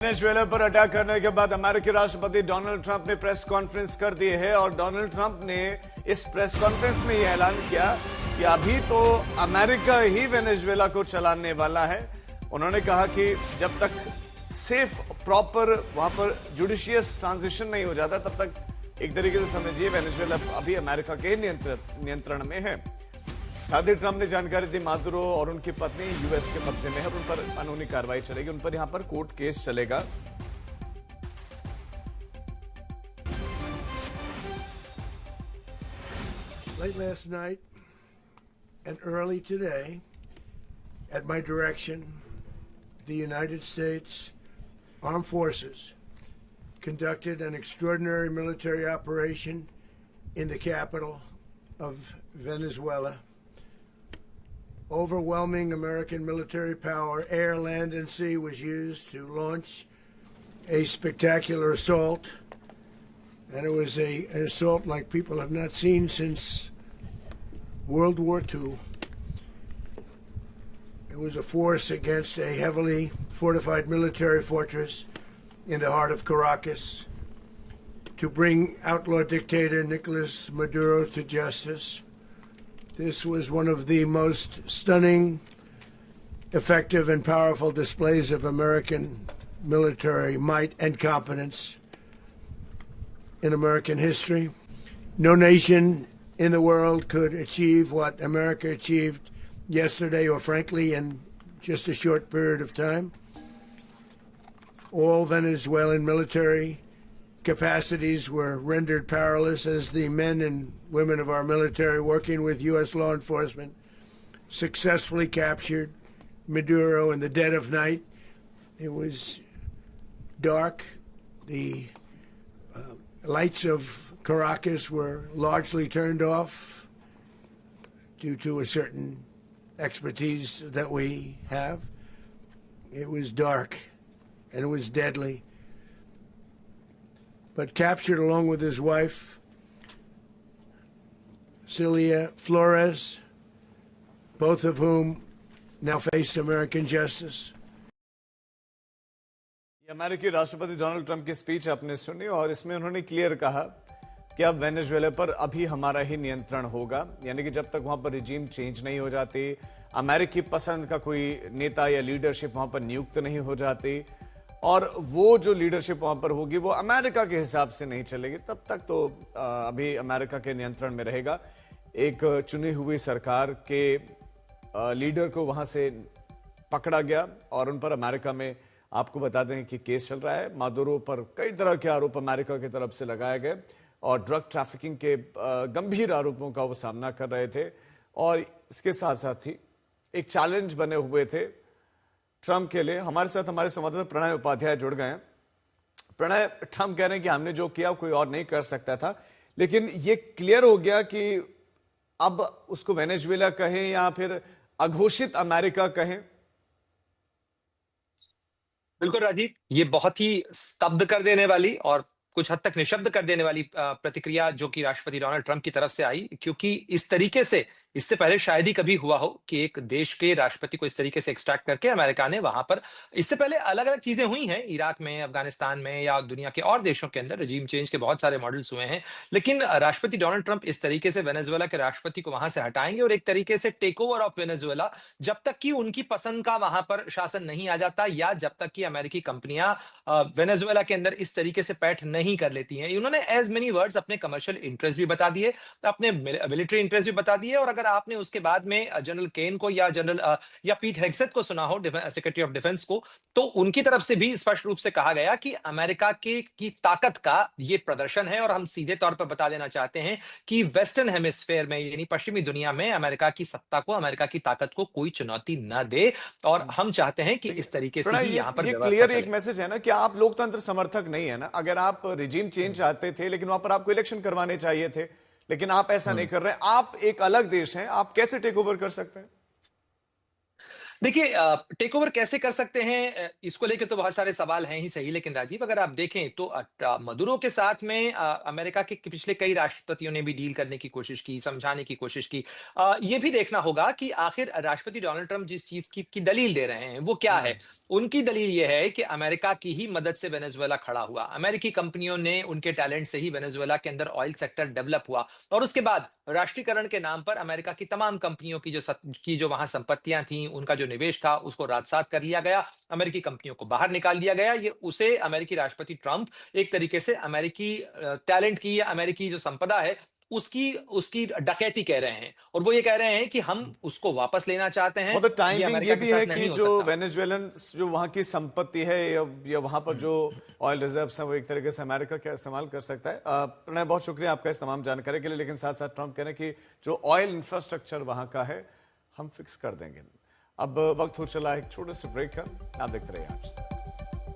Venezuela पर attack करने के बाद अमेरिकी राष्ट्रपति डोनाल्ड ट्रंप ने प्रेस कॉन्फ्रेंस कर दी है और डोनाल्ड ट्रंप ने इस प्रेस कॉन्फ्रेंस में यह ऐलान किया कि अभी तो अमेरिका ही वेनेजुएला को चलाने वाला है। उन्होंने कहा कि जब तक सेफ प्रॉपर वहां पर जुडिशियस ट्रांजिशन नहीं हो जाता तब तक एक तरीके से समझिए वेनेजुएला अभी अमेरिका के नियंत्रण में है। साथ ही ट्रंप ने जानकारी दी मादुरो और उनकी पत्नी यूएस के कब्जे में है और उन पर कानूनी कार्रवाई चलेगी, उन पर यहां पर कोर्ट केस चलेगा। Late last night and early today, at my direction, the United States Armed Forces conducted an extraordinary military operation in the capital of Venezuela. Overwhelming American military power, air, land, and sea, was used to launch a spectacular assault. And it was an assault like people have not seen since World War II. It was a force against a heavily fortified military fortress in the heart of Caracas to bring outlaw dictator Nicolas Maduro to justice. This was one of the most stunning, effective, and powerful displays of American military might and competence in American history. No nation in the world could achieve what America achieved yesterday, or frankly, in just a short period of time. All Venezuelan military capacities were rendered powerless as the men and women of our military, working with U.S. law enforcement, successfully captured Maduro in the dead of night. It was dark. The lights of Caracas were largely turned off due to a certain expertise that we have. It was dark and it was deadly. But captured along with his wife, Celia Flores, both of whom now face American justice. अमेरिकी राष्ट्रपति Donald Trump की speech आपने सुनी और इसमें उन्होंने clear कहा कि अब वेनेजुएला पर अभी हमारा ही नियंत्रण होगा, यानी कि जब तक वहां पर रिजीम चेंज नहीं हो जाती, अमेरिकी पसंद का कोई नेता या लीडरशिप वहां पर नियुक्त नहीं हो जाती और वो जो लीडरशिप वहां पर होगी वो अमेरिका के हिसाब से नहीं चलेगी, तब तक तो अभी अमेरिका के नियंत्रण में रहेगा। एक चुनी हुई सरकार के लीडर को वहां से पकड़ा गया और उन पर अमेरिका में आपको बता दें कि केस चल रहा है। मादुरो पर कई तरह के आरोप अमेरिका की तरफ से लगाए गए और ड्रग ट्रैफिकिंग के गंभीर आरोपों का वो सामना कर रहे थे और इसके साथ साथ ही एक चैलेंज बने हुए थे ट्रंप के लिए। हमारे साथ हमारे संवाददाता प्रणय उपाध्याय जुड़ गए हैं। प्रणय, ट्रंप कह रहे हैं कि हमने जो किया कोई और नहीं कर सकता था, लेकिन ये क्लियर हो गया कि अब उसको वेनेजुएला कहें या फिर अघोषित अमेरिका कहें। बिल्कुल राजीव, ये बहुत ही स्तब्ध कर देने वाली और कुछ हद तक निशब्द कर देने वाली प्रतिक्रिया जो कि राष्ट्रपति डोनाल्ड ट्रंप की तरफ से आई, क्योंकि इस तरीके से इससे पहले शायद ही कभी हुआ हो कि एक देश के राष्ट्रपति को इस तरीके से एक्सट्रैक्ट करके अमेरिका ने वहां पर, इससे पहले अलग अलग चीजें हुई हैं इराक में, अफगानिस्तान में या दुनिया के और देशों के अंदर रजीम चेंज के बहुत सारे मॉडल्स हुए हैं, लेकिन राष्ट्रपति डोनाल्ड ट्रंप इस तरीके से वेनेजुएला के राष्ट्रपति को वहां से हटाएंगे और एक तरीके से टेक ओवर ऑफ वेनेजुएला, जब तक कि उनकी पसंद का वहां पर शासन नहीं आ जाता या जब तक कि अमेरिकी कंपनियां वेनेजुएला के अंदर इस तरीके से पैठ नहीं कर लेती हैं। उन्होंने एज मेनी वर्ड्स अपने कमर्शियल इंटरेस्ट भी बता दिए, अपने मिलिट्री इंटरेस्ट भी बता दिए, और अगर आपने उसके बाद में जनरल केन को या जनरल या पीट हेग्सेथ को सुना हो, सेक्रेटरी ऑफ डिफेंस को, तो उनकी तरफ से भी स्पष्ट रूप से कहा गया कि अमेरिका की ताकत का ये प्रदर्शन है और हम सीधे तौर पर बता देना चाहते हैं कि वेस्टर्न हेमिस्फेयर में यानी पश्चिमी दुनिया में अमेरिका की सत्ता को, अमेरिका की ताकत को कोई चुनौती न दे और हम चाहते हैं कि इस तरीके से ही यहाँ पर ये क्लियर एक मैसेज है ना कि आप लोकतंत्र समर्थक नहीं है ना। अगर आप रिजीम चेंज चाहते थे लेकिन वहां पर आपको इलेक्शन करवाने चाहिए थे, लेकिन आप ऐसा नहीं कर रहे हैं, आप एक अलग देश हैं, आप कैसे टेक ओवर कर सकते हैं? देखिए टेक ओवर कैसे कर सकते हैं इसको लेके तो बहुत सारे सवाल हैं ही सही, लेकिन राजीव अगर आप देखें तो मदुरो के साथ में अमेरिका के पिछले कई राष्ट्रपतियों ने भी डील करने की कोशिश की, समझाने की कोशिश की। ये भी देखना होगा कि आखिर राष्ट्रपति डोनाल्ड ट्रंप जिस चीज की दलील दे रहे हैं वो क्या है। उनकी दलील ये है कि अमेरिका की ही मदद से वेनेजुएला खड़ा हुआ, अमेरिकी कंपनियों ने उनके टैलेंट से ही वेनेजुएला के अंदर ऑयल सेक्टर डेवलप हुआ, और उसके बाद राष्ट्रीयकरण के नाम पर अमेरिका की तमाम कंपनियों की जो वहां संपत्तियां थी, उनका जो निवेश था, उसको रातसात कर लिया गया, अमेरिकी कंपनियों को बाहर निकाल दिया गया। ये उसे अमेरिकी राष्ट्रपति ट्रंप एक तरीके से अमेरिकी टैलेंट की या अमेरिकी जो संपदा है उसकी उसकी डकैती कह रहे हैं, और वो ये कह रहे हैं कि हम उसको वापस लेना चाहते हैं। फॉर द टाइम ये बिंग अमेरिका ये के भी है साथ कि नहीं हो जो सकता। वेनेजुएलन जो वहां की संपत्ति है या वहां पर जो ऑयल रिजर्व्स हैं वो एक तरीके से अमेरिका क्या इस्तेमाल कर सकता है। प्रणय, बहुत शुक्रिया आपका इस तमाम जानकारी के लिए। लेकिन साथ साथ ट्रंप कह रहे हैं कि जो ऑयल इंफ्रास्ट्रक्चर वहां का है हम फिक्स कर देंगे। अब वक्त हो चला एक छोटे से ब्रेक का, आप देखते रहिए आज तक।